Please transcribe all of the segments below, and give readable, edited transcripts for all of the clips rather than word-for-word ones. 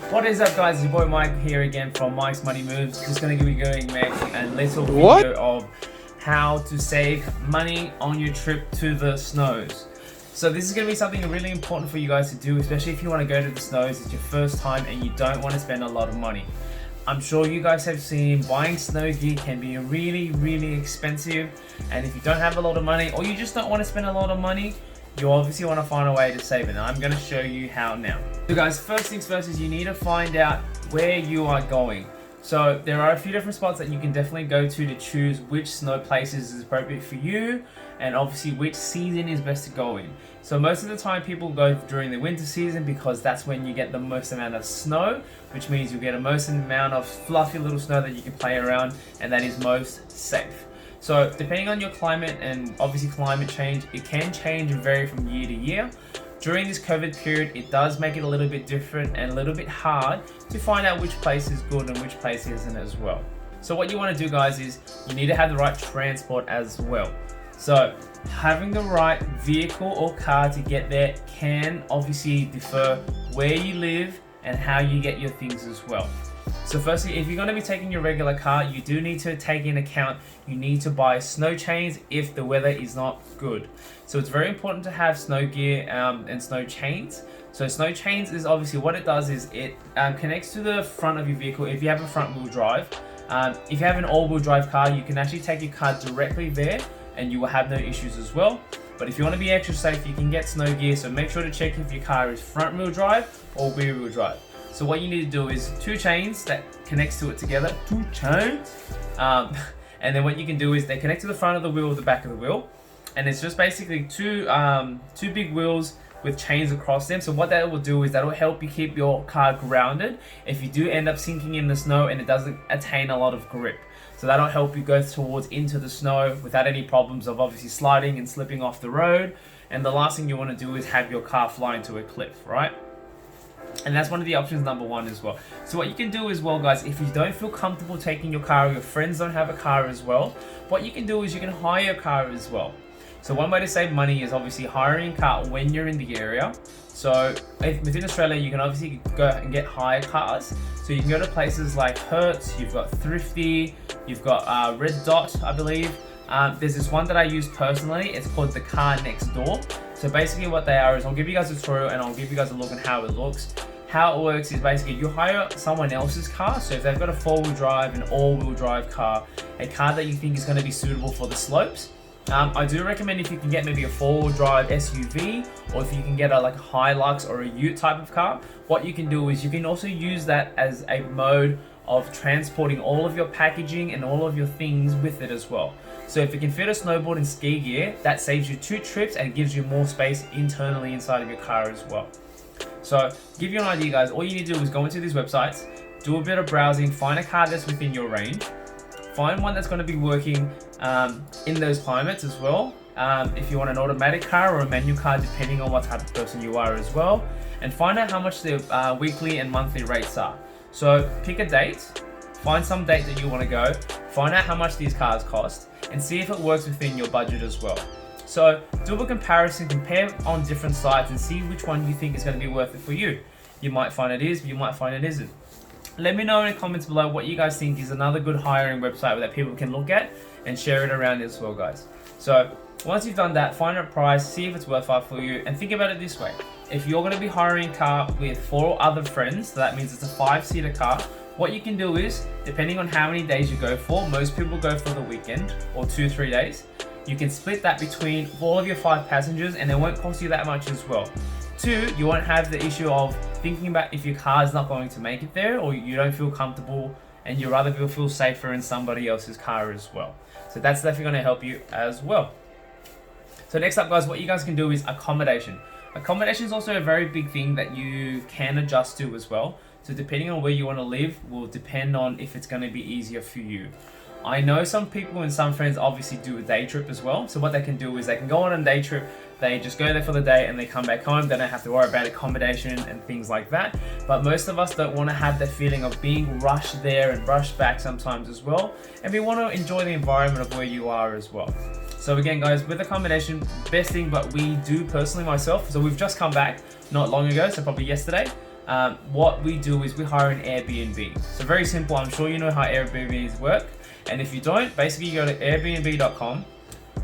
What is up, guys? It's your boy Mike here again from Mike's Money Moves. Just gonna be making a little video of how to save money on your trip to the snows. So this is going to be something really important for you guys to do, especially if you want to go to the snows. It's your first time and you don't want to spend a lot of money. I'm sure you guys have seen buying snow gear can be really expensive, and if you don't have a lot of money or you just don't want to spend a lot of money, you obviously want to find a way to save it. And I'm going to show you how now. So guys, first things first is you need to find out where you are going. So there are a few different spots that you can definitely go to choose which snow places is appropriate for you, and obviously which season is best to go in. So most of the time people go during the winter season because that's when you get the most amount of snow, which means you get a most amount of fluffy little snow that you can play around, and that is most safe. So depending on your climate and obviously climate change, it can change and vary from year to year. During this COVID period, it does make it a little bit different and a little bit hard to find out which place is good and which place isn't as well. So what you want to do, guys, is you need to have the right transport as well. So having the right vehicle or car to get there can obviously differ where you live and how you get your things as well. So firstly, if you're going to be taking your regular car, you do need to take in account you need to buy snow chains if the weather is not good. So it's very important to have snow gear and snow chains. So snow chains is obviously what it does is it connects to the front of your vehicle if you have a front wheel drive. If you have an all-wheel drive car, you can actually take your car directly there and you will have no issues as well. But if you want to be extra safe, you can get snow gear, so make sure to check if your car is front wheel drive or rear wheel drive. So what you need to do is two chains that connects to it together, two chains, and then what you can do is they connect to the front of the wheel or the back of the wheel, and it's just basically two big wheels with chains across them. So what that will do is that will help you keep your car grounded if you do end up sinking in the snow and it doesn't attain a lot of grip. So that'll help you go towards into the snow without any problems of obviously sliding and slipping off the road. And the last thing you want to do is have your car fly into a cliff, right? And that's one of the options, number one as well. So what you can do as well, guys, if you don't feel comfortable taking your car or your friends don't have a car as well, what you can do is you can hire a car as well. So one way to save money is obviously hiring a car when you're in the area. So within Australia, you can obviously go and get hire cars. So you can go to places like Hertz, you've got Thrifty, you've got Red Dot, I believe. There's this one that I use personally. It's called the Car Next Door. So basically what they are is, I'll give you guys a tutorial and I'll give you guys a look at how it looks. How it works is basically you hire someone else's car. So if they've got a 4-wheel drive, an all-wheel drive car, a car that you think is going to be suitable for the slopes, I do recommend if you can get maybe a 4-wheel drive SUV, or if you can get like a Hilux or a Ute type of car, what you can do is you can also use that as a mode of transporting all of your packaging and all of your things with it as well. So if you can fit a snowboard and ski gear, that saves you 2 trips and gives you more space internally inside of your car as well. So to give you an idea, guys, all you need to do is go into these websites, do a bit of browsing, find a car that's within your range, find one that's going to be working in those climates as well. If you want an automatic car or a manual car, depending on what type of person you are as well, and find out how much the weekly and monthly rates are. So pick a date, find some date that you want to go, find out how much these cars cost, and see if it works within your budget as well. So do a comparison, compare on different sites and see which one you think is going to be worth it for you. You might find it is, you might find it isn't. Let me know in the comments below what you guys think is another good hiring website that people can look at and share it around as well, guys. So once you've done that, find a price, see if it's worthwhile for you, and think about it this way. If you're going to be hiring a car with 4 other friends, so that means it's a 5-seater car, what you can do is, depending on how many days you go for, most people go for the weekend or 2-3 days, you can split that between all of your 5 passengers and it won't cost you that much as well. 2, you won't have the issue of thinking about if your car is not going to make it there, or you don't feel comfortable and you'd rather feel safer in somebody else's car as well. So that's definitely going to help you as well. So next up, guys, what you guys can do is accommodation. Accommodation is also a very big thing that you can adjust to as well. So depending on where you want to live will depend on if it's going to be easier for you. I know some people and some friends obviously do a day trip as well. So what they can do is they can go on a day trip, they just go there for the day and they come back home. They don't have to worry about accommodation and things like that. But most of us don't want to have the feeling of being rushed there and rushed back sometimes as well. And we want to enjoy the environment of where you are as well. So again, guys, with accommodation, best thing, but we do personally myself. So we've just come back not long ago, so probably yesterday. what we do is we hire an Airbnb. So very simple. I'm sure you know how Airbnbs work. And if you don't, basically you go to airbnb.com,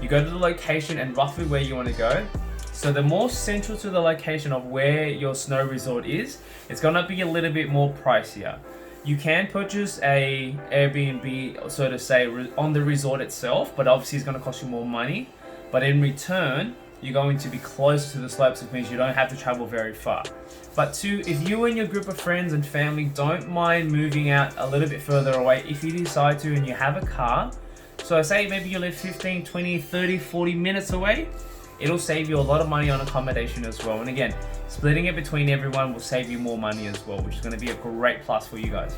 you go to the location and roughly where you want to go. So the more central to the location of where your snow resort is, it's going to be a little bit more pricier. You can purchase a Airbnb, so to say, on the resort itself, but obviously it's going to cost you more money. But in return, you're going to be close to the slopes, which means you don't have to travel very far. But if you and your group of friends and family don't mind moving out a little bit further away, if you decide to and you have a car, so say maybe you live 15, 20, 30, 40 minutes away, it'll save you a lot of money on accommodation as well. And again, splitting it between everyone will save you more money as well, which is going to be a great plus for you guys.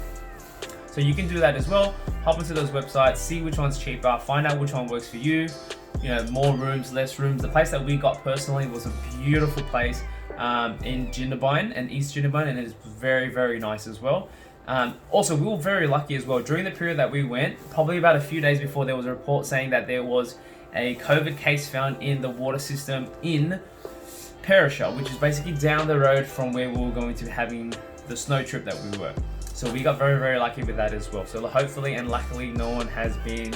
So you can do that as well. Hop into those websites, see which one's cheaper, find out which one works for you. You know, more rooms, less rooms. The place that we got personally was a beautiful place in Jindabyne and East Jindabyne, and it is very, very nice as well. Also, we were very lucky as well. During the period that we went, probably about a few days before, there was a report saying that there was a COVID case found in the water system in Perisher, which is basically down the road from where we were going to be having the snow trip that we were. So we got very, very lucky with that as well. So hopefully and luckily no one has been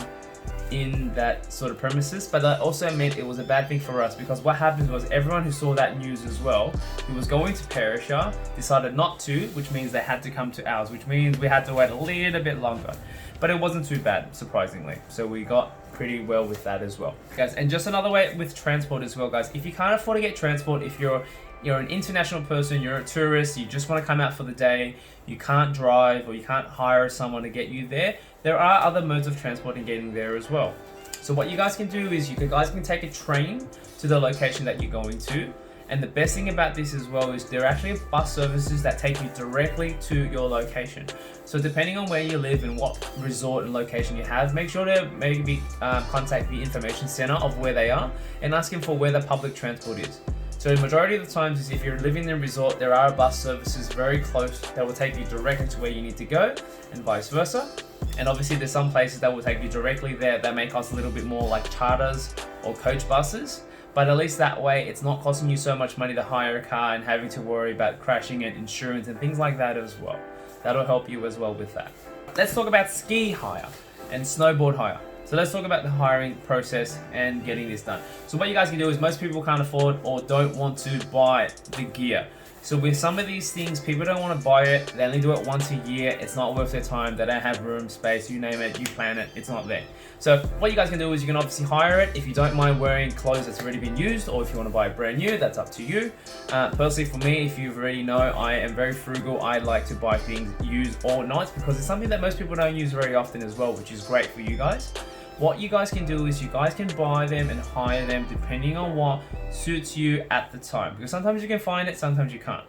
in that sort of premises, but that also meant it was a bad thing for us, because what happened was everyone who saw that news as well, who was going to Perisher, decided not to, which means they had to come to ours, which means we had to wait a little bit longer. But it wasn't too bad, surprisingly. So we got pretty well with that as well, guys. And just another way with transport as well, guys. If you can't afford to get transport, if you're an international person, you're a tourist, you just want to come out for the day, you can't drive or you can't hire someone to get you there, there are other modes of transport in getting there as well. So what you guys can do is you guys can take a train to the location that you're going to. And the best thing about this as well is there are actually bus services that take you directly to your location. So depending on where you live and what resort and location you have, make sure to maybe contact the information center of where they are and ask them for where the public transport is. So the majority of the times is if you're living in a resort, there are bus services very close that will take you directly to where you need to go, and vice versa. And obviously there's some places that will take you directly there that may cost a little bit more, like charters or coach buses. But at least that way it's not costing you so much money to hire a car and having to worry about crashing and insurance and things like that as well. That'll help you as well with that. Let's talk about ski hire and snowboard hire. So let's talk about the hiring process and getting this done. So what you guys can do is, most people can't afford or don't want to buy the gear. So with some of these things, people don't want to buy it. They only do it once a year. It's not worth their time. They don't have room, space, you name it, you plan it, it's not there. So what you guys can do is you can obviously hire it. If you don't mind wearing clothes that's already been used, or if you want to buy it brand new, that's up to you. Personally for me, if you already know, I am very frugal. I like to buy things used or not, because it's something that most people don't use very often as well, which is great for you guys. What you guys can do is you guys can buy them and hire them depending on what suits you at the time, because sometimes you can find it, sometimes you can't.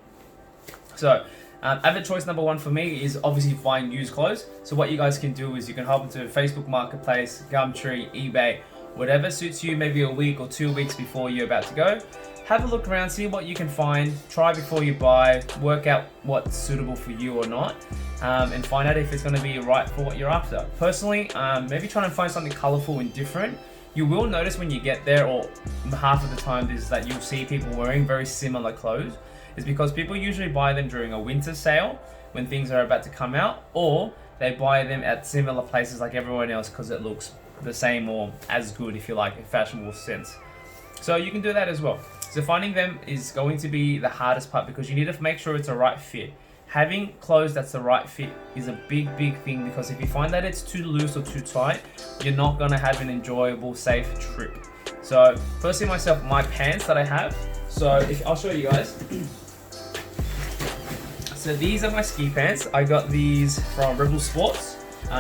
So other choice number one for me is obviously buying used clothes. So what you guys can do is you can hop into Facebook Marketplace, Gumtree, eBay, whatever suits you, maybe a week or 2 weeks before you're about to go. Have a look around, see what you can find, try before you buy, work out what's suitable for you or not, and find out if it's going to be right for what you're after. Personally, maybe try and find something colorful and different. You will notice when you get there, or half of the time, is that you'll see people wearing very similar clothes. It's because people usually buy them during a winter sale when things are about to come out, or they buy them at similar places like everyone else because it looks the same or as good, if you like, in fashionable sense. So you can do that as well. So finding them is going to be the hardest part, because you need to make sure it's a right fit. Having clothes that's the right fit is a big thing, because if you find that it's too loose or too tight, you're not going to have an enjoyable, safe trip. So firstly, myself, my pants that I have. So I'll show you guys. So these are my ski pants. I got these from Rebel Sports,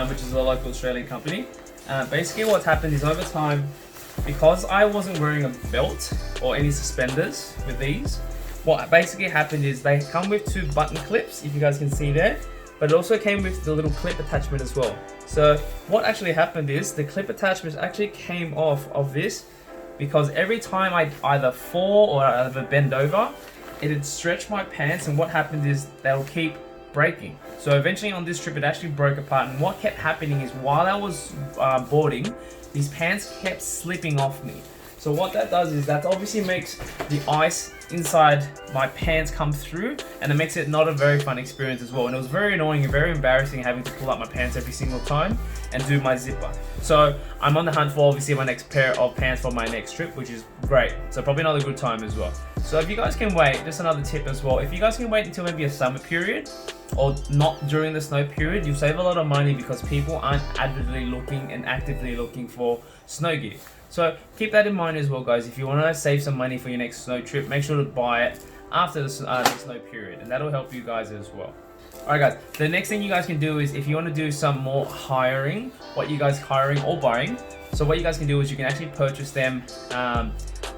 which is a local Australian company. Basically what's happened is over time, because I wasn't wearing a belt or any suspenders with these, what basically happened is they come with 2 button clips, if you guys can see there, but it also came with the little clip attachment as well. So what actually happened is the clip attachment actually came off of this, because every time I either fall or I either bend over, it'd stretch my pants, and what happened is they'll keep breaking. So eventually on this trip it actually broke apart, and what kept happening is while I was boarding, these pants kept slipping off me. So what that does is that obviously makes the ice inside my pants come through, and it makes it not a very fun experience as well. And it was very annoying and very embarrassing having to pull up my pants every single time and do my zipper. So I'm on the hunt for obviously my next pair of pants for my next trip, which is great. So probably another good time as well. So if you guys can wait, just another tip as well, if you guys can wait until maybe a summer period or not during the snow period, you'll save a lot of money because people aren't avidly looking and actively looking for snow gear. So keep that in mind as well, guys. If you want to save some money for your next snow trip, make sure to buy it after the snow period, and that'll help you guys as well. Alright guys, the next thing you guys can do is if you want to do some more hiring, hiring or buying, so what you guys can do is you can actually purchase them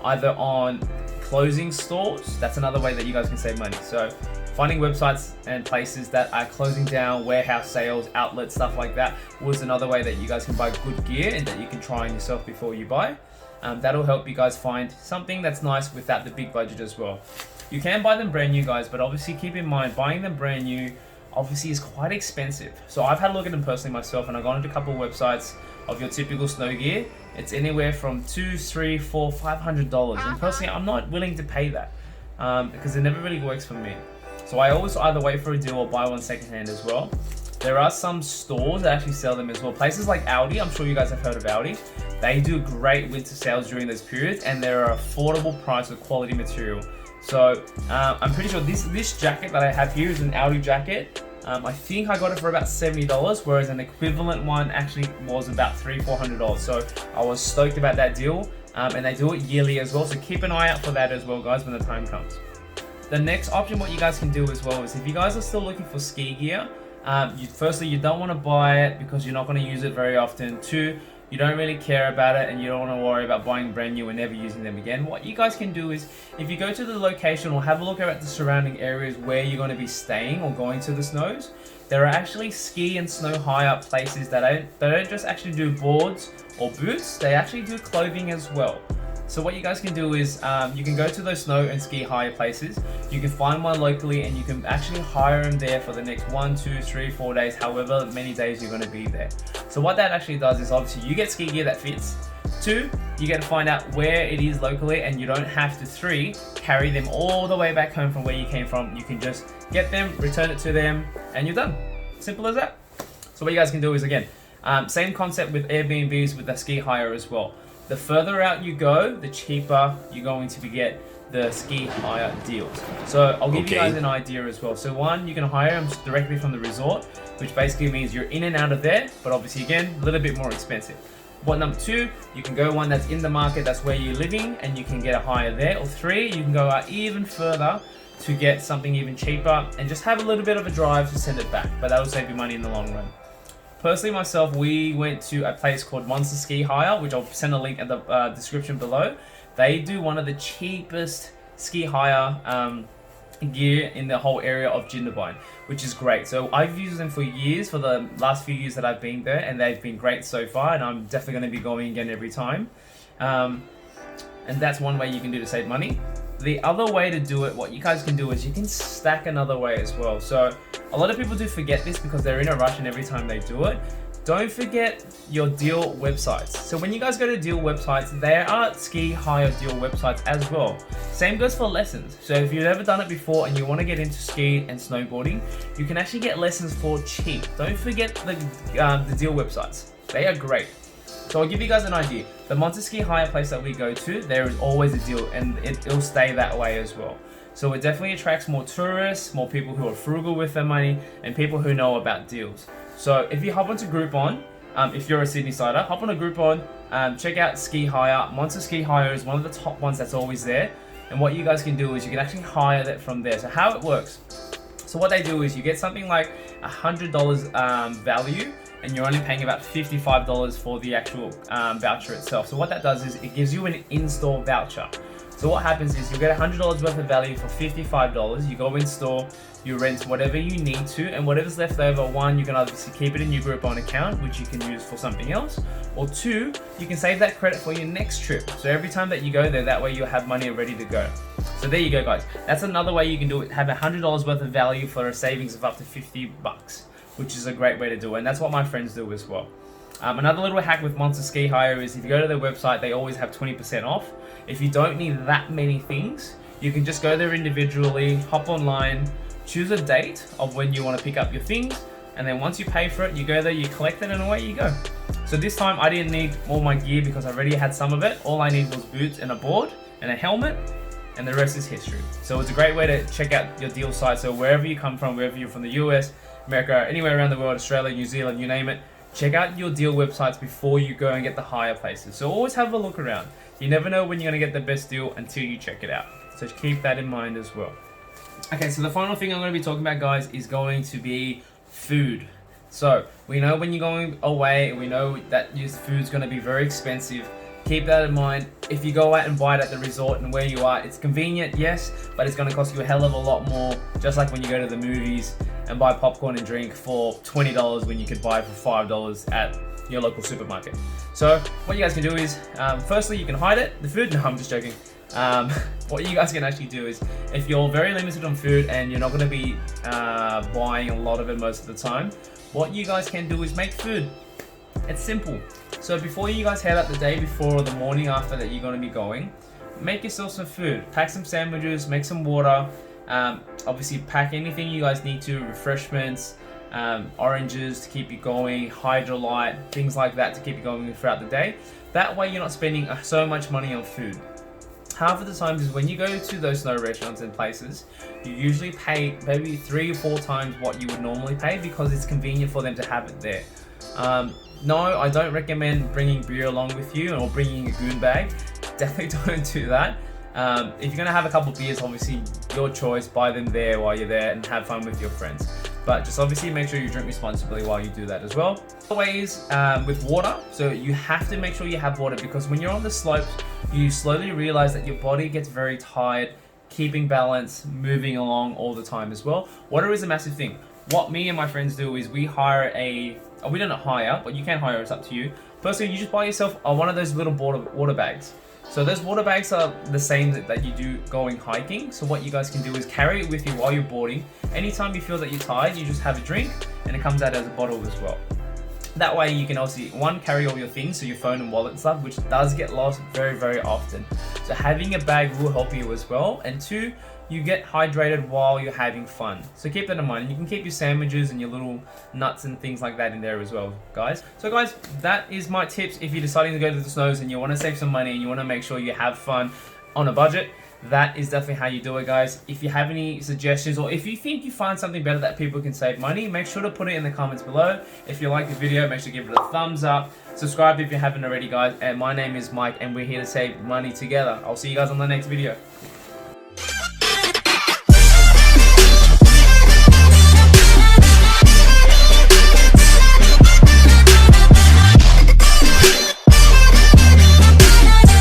either on clothing stores. That's another way that you guys can save money. So finding websites and places that are closing down, warehouse sales, outlets, stuff like that was another way that you guys can buy good gear and that you can try on yourself before you buy. That'll help you guys find something that's nice without the big budget as well. You can buy them brand new, guys, but obviously keep in mind buying them brand new obviously is quite expensive. So I've had a look at them personally myself, and I've gone into a couple of websites of your typical snow gear. It's anywhere from $200, $300, $400, $500, and personally I'm not willing to pay that because it never really works for me. So I always either wait for a deal or buy one secondhand as well. There are some stores that actually sell them as well. Places like Aldi, I'm sure you guys have heard of Aldi. They do great winter sales during those periods, and they're an affordable price with quality material. So I'm pretty sure this jacket that I have here is an Aldi jacket. I think I got it for about $70, whereas an equivalent one actually was about $300-400. So I was stoked about that deal, and they do it yearly as well. So keep an eye out for that as well, guys, when the time comes. The next option, what you guys can do as well, is if you guys are still looking for ski gear, firstly, you don't want to buy it because you're not going to use it very often. Two, you don't really care about it and you don't want to worry about buying brand new and never using them again. What you guys can do is, if you go to the location or have a look at the surrounding areas where you're going to be staying or going to the snows, there are actually ski and snow hire places that don't just actually do boards or boots, they actually do clothing as well. So what you guys can do is you can go to those snow and ski hire places. You can find one locally and you can actually hire them there for the next 1, 2, 3, 4 days, however many days you're going to be there. So what that actually does is obviously you get ski gear that fits. 2, you get to find out where it is locally and you don't have to 3, carry them all the way back home from where you came from. You can just get them, return it to them, and you're done. Simple as that. So what you guys can do is, again, same concept with Airbnbs with the ski hire as well. The further out you go, the cheaper you're going to get the ski hire deals. So I'll give you guys an idea as well. So one, you can hire them directly from the resort, which basically means you're in and out of there, but obviously again, a little bit more expensive. But number 2, you can go one that's in the market, that's where you're living, and you can get a hire there. Or 3, you can go out even further to get something even cheaper and just have a little bit of a drive to send it back, but that'll save you money in the long run. Personally, myself, we went to a place called Monster Ski Hire, which I'll send a link in the description below. They do one of the cheapest ski hire gear in the whole area of Jindabyne, which is great. So I've used them for years, for the last few years that I've been there, and they've been great so far, and I'm definitely going to be going again every time. And that's one way you can do to save money. The other way to do it, what you guys can do is you can stack another way as well. So a lot of people do forget this because they're in a rush and every time they do it. Don't forget your deal websites. So when you guys go to deal websites, there are ski hire deal websites as well. Same goes for lessons. So if you've never done it before and you want to get into ski and snowboarding, you can actually get lessons for cheap. Don't forget the deal websites. They are great. So I'll give you guys an idea. The Monster Ski Hire place that we go to, there is always a deal, and it'll stay that way as well. So it definitely attracts more tourists, more people who are frugal with their money, and people who know about deals. So if you hop onto Groupon, if you're a Sydney sider, hop on a Groupon, check out Ski Hire. Monster Ski Hire is one of the top ones that's always there. And what you guys can do is you can actually hire that from there. So how it works. So what they do is you get something like $100 value, and you're only paying about $55 for the actual voucher itself. So what that does is it gives you an in-store voucher. So what happens is you get $100 worth of value for $55. You go in store, you rent whatever you need to, and whatever's left over, one, you can obviously keep it in your Groupon account, which you can use for something else, or 2, you can save that credit for your next trip. So every time that you go there, that way you'll have money ready to go. So there you go, guys. That's another way you can do it. Have $100 worth of value for a savings of up to $50, which is a great way to do it. And that's what my friends do as well. Another little hack with Monster Ski Hire is if you go to their website, they always have 20% off. If you don't need that many things, you can just go there individually, hop online, choose a date of when you want to pick up your things, and then once you pay for it, you go there, you collect it, and away you go. So this time I didn't need all my gear because I already had some of it. All I needed was boots and a board and a helmet, and the rest is history. So it's a great way to check out your deal site. So wherever you come from, wherever you're from, the US, America, anywhere around the world, Australia, New Zealand, you name it, check out your deal websites before you go and get the higher places. So always have a look around. You never know when you're gonna get the best deal until you check it out. So keep that in mind as well. Okay, so the final thing I'm going to be talking about, guys, is going to be food. So we know when you're going away, we know that your food's going to be very expensive. Keep that in mind. If you go out and buy it at the resort and where you are, it's convenient, yes, but it's going to cost you a hell of a lot more. Just like when you go to the movies and buy popcorn and drink for $20 when you could buy it for $5 at your local supermarket. So what you guys can do is, firstly, you can hide it. The food, no, I'm just joking. What you guys can actually do is, if you're very limited on food and you're not going to be buying a lot of it most of the time, what you guys can do is make food. It's simple. So before you guys head out the day before or the morning after that you're going to be going, make yourself some food. Pack some sandwiches, make some water. Obviously pack anything you guys need to, refreshments, oranges to keep you going, Hydrolyte, things like that to keep you going throughout the day. That way you're not spending so much money on food. Half of the times is when you go to those snow restaurants and places, you usually pay maybe 3 or 4 times what you would normally pay because it's convenient for them to have it there. No, I don't recommend bringing beer along with you or bringing a goon bag. Definitely don't do that. If you're going to have a couple of beers, obviously your choice, buy them there while you're there and have fun with your friends. But just obviously make sure you drink responsibly while you do that as well. Always with water, so you have to make sure you have water because when you're on the slopes, you slowly realize that your body gets very tired, keeping balance, moving along all the time as well. Water is a massive thing. What me and my friends do is we hire we don't hire, but you can hire, it's up to you. Firstly, you just buy yourself one of those little water bags. So those water bags are the same that you do going hiking. So what you guys can do is carry it with you while you're boarding. Anytime you feel that you're tired, you just have a drink and it comes out as a bottle as well. That way you can also, one, carry all your things, so your phone and wallet and stuff, which does get lost very, very often. So having a bag will help you as well. And 2, you get hydrated while you're having fun. So keep that in mind. And you can keep your sandwiches and your little nuts and things like that in there as well, guys. So guys, that is my tips if you're deciding to go to the snows and you want to save some money and you want to make sure you have fun on a budget. That is definitely how you do it, guys. If you have any suggestions or if you think you find something better that people can save money, make sure to put it in the comments below. If you like the video, make sure to give it a thumbs up. Subscribe if you haven't already, guys. And my name is Mike and we're here to save money together. I'll see you guys on the next video.